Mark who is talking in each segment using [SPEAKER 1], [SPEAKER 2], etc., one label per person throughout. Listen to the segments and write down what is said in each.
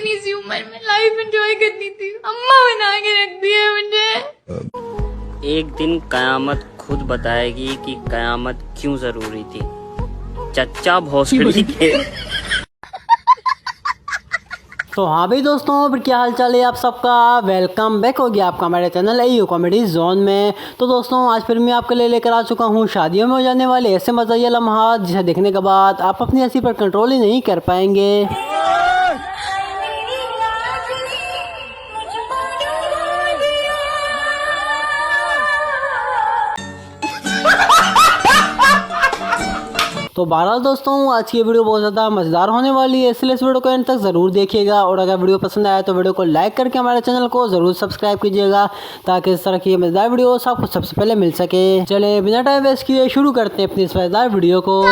[SPEAKER 1] इतनी सी उम्र में लाइफ एंजॉय करनी थी, अम्मा बना के रख दिया मुझे।
[SPEAKER 2] एक दिन कयामत खुद बताएगी कि कयामत क्यों जरूरी थी। चच्चा भोसड़ी के।
[SPEAKER 3] तो हाँ भाई दोस्तों, फिर क्या हाल चाल है आप सबका। वेलकम बैक हो गया आपका हमारे चैनल AU कॉमेडी जोन में। तो दोस्तों आज फिर मैं आपके लिए लेकर आ चुका हूँ शादियों में हो जाने वाले ऐसे मज़ाहिया लम्हात जिसे देखने के बाद आप अपनी हंसी पर कंट्रोल ही नहीं कर पाएंगे। तो बहरहाल दोस्तों आज की वीडियो बहुत ज़्यादा मज़ेदार होने वाली है, इसलिए इस वीडियो को एंड तक ज़रूर देखिएगा। और अगर वीडियो पसंद आया तो वीडियो को लाइक करके हमारे चैनल को ज़रूर सब्सक्राइब कीजिएगा ताकि इस तरह की मज़ेदार वीडियो आपको सबसे पहले मिल सके। चले बिना टाइम वेस्ट किए शुरू करते हैं अपनी इस मज़ेदार वीडियो को।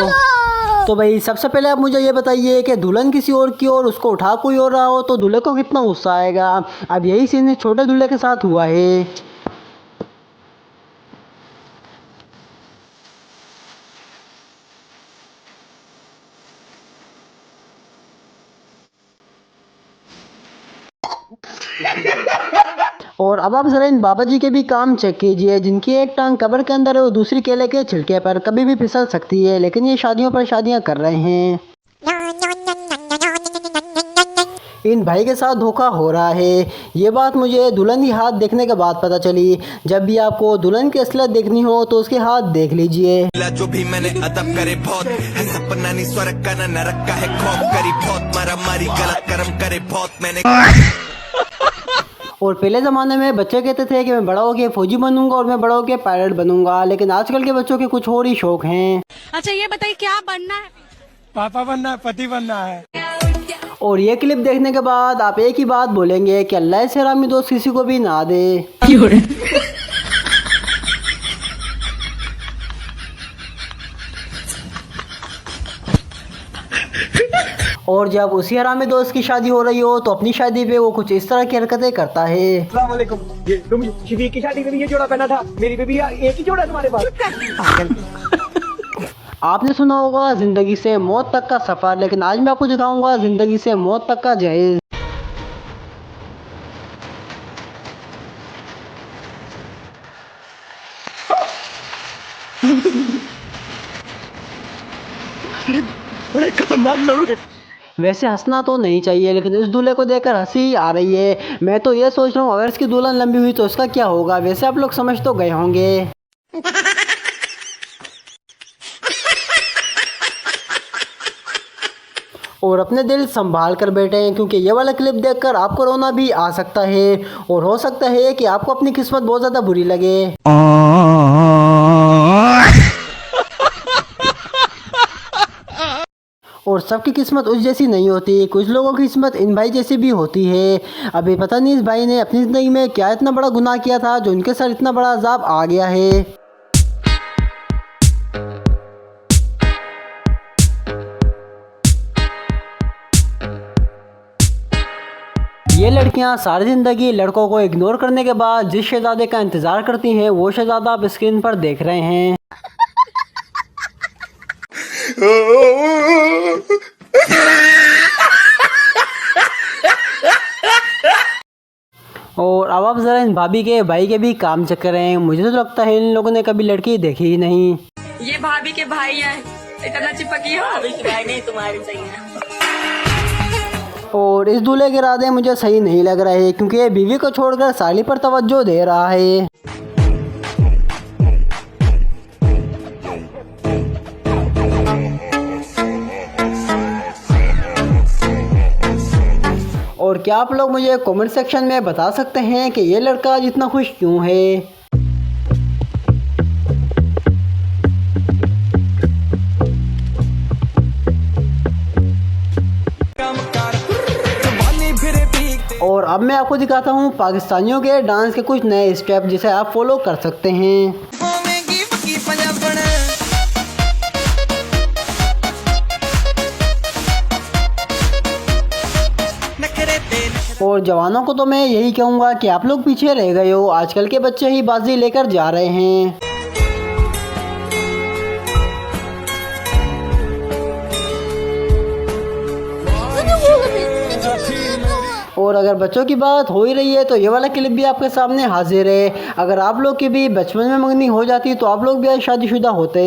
[SPEAKER 3] तो भाई सबसे पहले आप मुझे ये बताइए कि दुल्हन किसी और की और उसको उठा कोई और रहा हो तो दूल्हे को कितना गुस्सा आएगा। अब यही सीन छोटे दूल्हे के साथ हुआ है। और अब आप जरा इन बाबा जी के भी काम चेक कीजिए, जिनकी एक टांग कब्र के अंदर है और दूसरी केले के छिलके पर कभी भी फिसल सकती है, लेकिन ये शादियों पर शादियां कर रहे हैं। इन भाई के साथ धोखा हो रहा है। ये बात मुझे दुल्हन की हाथ देखने के बाद पता चली। जब भी आपको दुल्हन की असलियत देखनी हो तो उसके हाथ देख लीजिए।
[SPEAKER 4] जो भी मैंने अदब करे बहुत है, सपना नहीं स्वर्ग का ना नरक का है, खौफ करी बहुत, मारा मारी गलत कर्म करे बहुत मैंने।
[SPEAKER 3] और पहले ज़माने में बच्चे कहते थे कि मैं बड़ा होके फौजी बनूंगा और मैं बड़ा होके पायलट बनूंगा, लेकिन आजकल के बच्चों के कुछ और ही शौक हैं।
[SPEAKER 5] अच्छा ये बताइए क्या बनना है।
[SPEAKER 6] पापा बनना है, पति बनना है।
[SPEAKER 3] और ये क्लिप देखने के बाद आप एक ही बात बोलेंगे कि अल्लाह से हरामी दोस्त किसी को भी ना दे। और जब उसी हरामी दोस्त की शादी हो रही हो तो अपनी शादी पे वो कुछ इस तरह की हरकतें करता है।
[SPEAKER 6] अस्सलाम वालेकुम। ये तुम शफीक की शादी में भी ये जोड़ा पहना था, मेरी पे भी एक ही जोड़ा तुम्हारे पास।
[SPEAKER 3] आपने सुना होगा जिंदगी से मौत तक का सफर, लेकिन आज मैं आपको दिखाऊंगा जिंदगी से मौत तक का जहेज। वैसे हंसना तो नहीं चाहिए, लेकिन इस दूल्हे को देखकर हंसी आ रही है। मैं तो ये सोच रहा हूँ अगर इसकी दुल्हन लंबी हुई तो इसका क्या होगा। वैसे आप लोग समझ तो गए होंगे। और अपने दिल संभाल कर बैठे, क्योंकि ये वाला क्लिप देखकर आपको रोना भी आ सकता है और हो सकता है कि आपको अपनी किस्मत बहुत ज़्यादा बुरी लगे। और सबकी किस्मत उस जैसी नहीं होती, कुछ लोगों की किस्मत इन भाई जैसी भी होती है। अभी पता नहीं इस भाई ने अपनी ज़िंदगी में क्या इतना बड़ा गुनाह किया था जो उनके साथ इतना बड़ा अज़ाब आ गया है। ये लड़कियां सारी ज़िंदगी लड़कों को इग्नोर करने के बाद जिस शहजादे का इंतज़ार करती हैं वो शहजादा आप स्क्रीन पर देख रहे हैं। और अब आप ज़रा इन भाभी के भाई के भी काम चेक करें। मुझे तो लगता है इन लोगों ने कभी लड़की देखी ही नहीं।
[SPEAKER 5] ये भाभी के भाई है, इतना चिपकी हो। भाभी के भाई नहीं, तुम्हारी सही है।
[SPEAKER 3] और इस दूल्हे के इरादे मुझे सही नहीं लग रहे, क्योंकि ये बीवी को छोड़कर साली पर तवज्जो दे रहा है। और क्या आप लोग मुझे कमेंट सेक्शन में बता सकते हैं कि ये लड़का आज इतना खुश क्यों है। और अब मैं आपको दिखाता हूँ पाकिस्तानियों के डांस के कुछ नए स्टेप जिसे आप फॉलो कर सकते हैं। और जवानों को तो मैं यही कहूँगा कि आप लोग पीछे रह गए हो, आजकल के बच्चे ही बाजी लेकर जा रहे हैं। और अगर बच्चों की बात हो ही रही है तो ये वाला क्लिप भी आपके सामने हाजिर है। अगर आप लोग की भी बचपन में मंगनी हो जाती तो आप लोग भी आज शादीशुदा होते।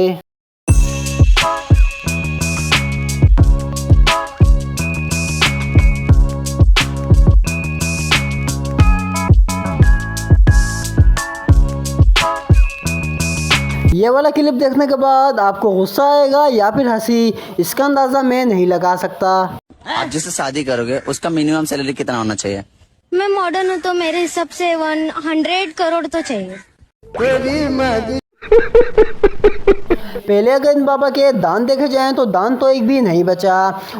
[SPEAKER 3] ये वाला क्लिप देखने के बाद आपको गुस्सा आएगा या फिर हंसी, इसका अंदाज़ा मैं नहीं लगा सकता।
[SPEAKER 7] आप जिससे शादी करोगे उसका मिनिमम सैलरी कितना होना चाहिए?
[SPEAKER 1] मैं मॉडर्न हूँ तो मेरे हिसाब से 100 करोड़ तो चाहिए।
[SPEAKER 3] पहले अगर इन बाबा के दान देखे जाएं तो दान तो एक भी नहीं बचा,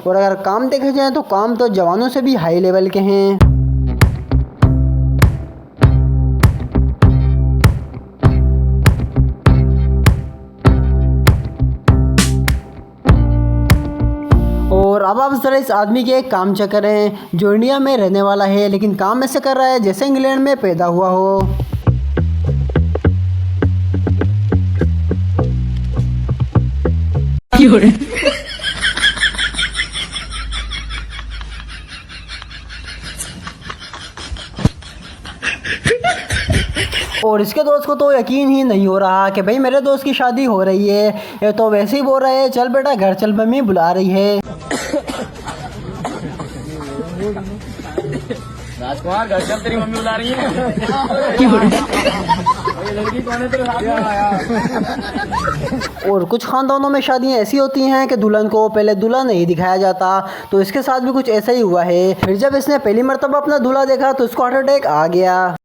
[SPEAKER 3] और अगर काम देखे जाएं तो काम तो जवानों से भी हाई लेवल के हैं। और अब आप ज़रा इस आदमी के काम चेक करें जो इंडिया में रहने वाला है लेकिन काम ऐसे कर रहा है जैसे इंग्लैंड में पैदा हुआ हो। और इसके दोस्त को तो यकीन ही नहीं हो रहा कि भाई मेरे दोस्त की शादी हो रही है। ये तो वैसे ही बोल रहा है चल बेटा घर चल, मम्मी बुला रही है।
[SPEAKER 2] राजकुमार घर चल, तेरी मम्मी बुला रही है।
[SPEAKER 3] और कुछ खानदानों में शादियां ऐसी होती हैं कि दुल्हन को पहले दूल्हा नहीं दिखाया जाता, तो इसके साथ भी कुछ ऐसा ही हुआ है। फिर जब इसने पहली मर्तबा अपना दूल्हा देखा तो इसको हार्ट अटैक आ गया।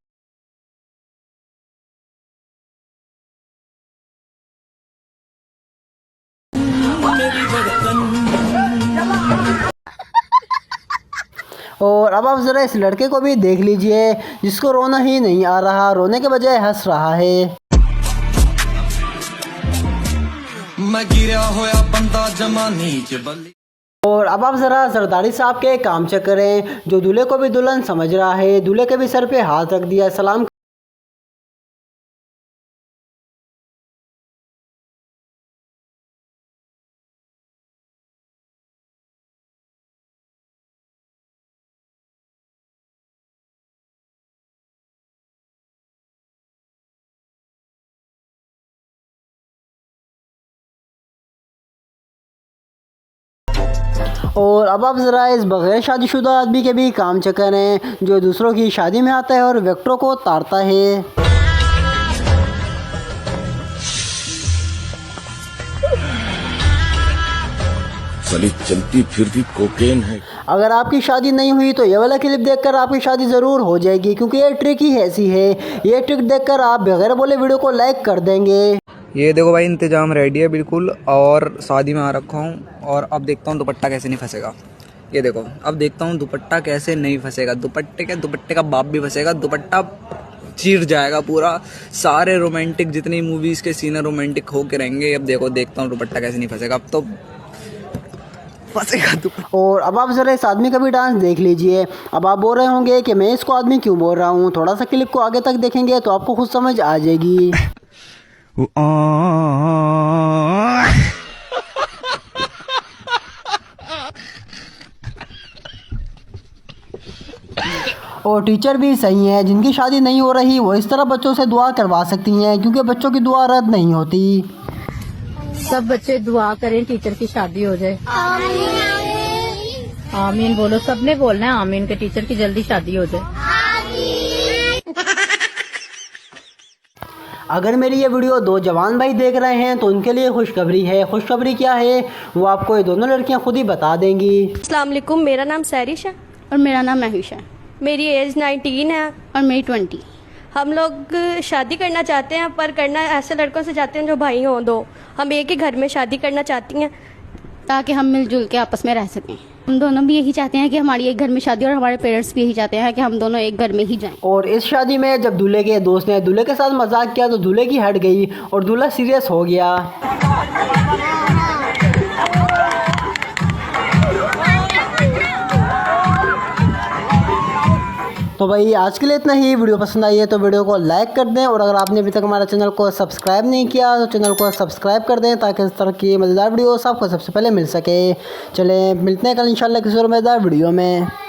[SPEAKER 3] और अब आप ज़रा इस लड़के को भी देख लीजिए जिसको रोना ही नहीं आ रहा, रोने के बजाय हंस रहा है।
[SPEAKER 4] मैं गिरा होया बंदा जमानी च बल्ली।
[SPEAKER 3] और अब आप ज़रा सरदारी साहब के काम चेक करें जो दूल्हे को भी दुल्हन समझ रहा है, दूल्हे के भी सर पे हाथ रख दिया, सलाम। और अब आप ज़रा इस बगैर शादीशुदा आदमी के भी काम चेक करें जो दूसरों की शादी में आता है और वेक्टरों को तारता है।
[SPEAKER 8] साली चलती फिरती कोकेन है।
[SPEAKER 3] अगर आपकी शादी नहीं हुई तो ये वाला क्लिप देखकर आपकी शादी ज़रूर हो जाएगी, क्योंकि ये ट्रिक ही ऐसी है। ये ट्रिक देखकर आप बगैर बोले वीडियो को लाइक कर देंगे।
[SPEAKER 9] ये देखो भाई, इंतजाम रेडी है बिल्कुल, और शादी में आ रखा हूँ। और अब देखता हूँ दुपट्टा कैसे नहीं फंसेगा। ये देखो, अब देखता हूँ दुपट्टा कैसे नहीं फंसेगा। दुपट्टे का बाप भी फंसेगा, दुपट्टा चीर जाएगा पूरा। सारे रोमांटिक जितनी मूवीज़ के सीन रोमांटिक होके रहेंगे। अब देखता हूँ दुपट्टा कैसे नहीं फंसेगा। अब तो फंसेगा।
[SPEAKER 3] और अब आप ज़रा इस आदमी का भी डांस देख लीजिए। अब आप बोल रहे होंगे कि मैं इसको आदमी क्यों बोल रहा हूँ, थोड़ा सा क्लिप को आगे तक देखेंगे तो आपको खुद समझ आ जाएगी। और टीचर भी सही है, जिनकी शादी नहीं हो रही वो इस तरह बच्चों से दुआ करवा सकती हैं, क्योंकि बच्चों की दुआ रद्द नहीं होती।
[SPEAKER 10] सब बच्चे दुआ करें टीचर की शादी हो जाए। आमीन बोलो, सबने बोलना है आमीन, के टीचर की जल्दी शादी हो जाए।
[SPEAKER 3] अगर मेरी ये वीडियो दो जवान भाई देख रहे हैं तो उनके लिए खुशखबरी है। खुशखबरी क्या है वो आपको ये दोनों लड़कियां खुद ही बता देंगी।
[SPEAKER 11] अस्सलाम वालेकुम, मेरा नाम सैरिश है
[SPEAKER 10] और मेरा नाम महूश है।
[SPEAKER 11] मेरी एज 19 है
[SPEAKER 10] और मेरी 20।
[SPEAKER 11] हम लोग शादी करना चाहते हैं, पर करना ऐसे लड़कों से चाहते हैं जो भाई हों दो। हम एक ही घर में शादी करना चाहती हैं
[SPEAKER 10] ताकि हम मिलजुल के आपस में रह सकें। हम दोनों भी यही चाहते हैं कि हमारी एक घर में शादी, और हमारे पेरेंट्स भी यही चाहते हैं कि हम दोनों एक घर में ही जाएं।
[SPEAKER 3] और इस शादी में जब दूल्हे के दोस्त ने दूल्हे के साथ मजाक किया तो दूल्हे की हट गई और दूल्हा सीरियस हो गया। तो भाई आज के लिए इतना ही। वीडियो पसंद आई है तो वीडियो को लाइक कर दें, और अगर आपने अभी तक हमारे चैनल को सब्सक्राइब नहीं किया तो चैनल को सब्सक्राइब कर दें ताकि इस तरह की मज़ेदार वीडियोस आपको सबसे पहले मिल सके। चलें मिलते हैं कल इंशाल्लाह किसी और मज़ेदार वीडियो में।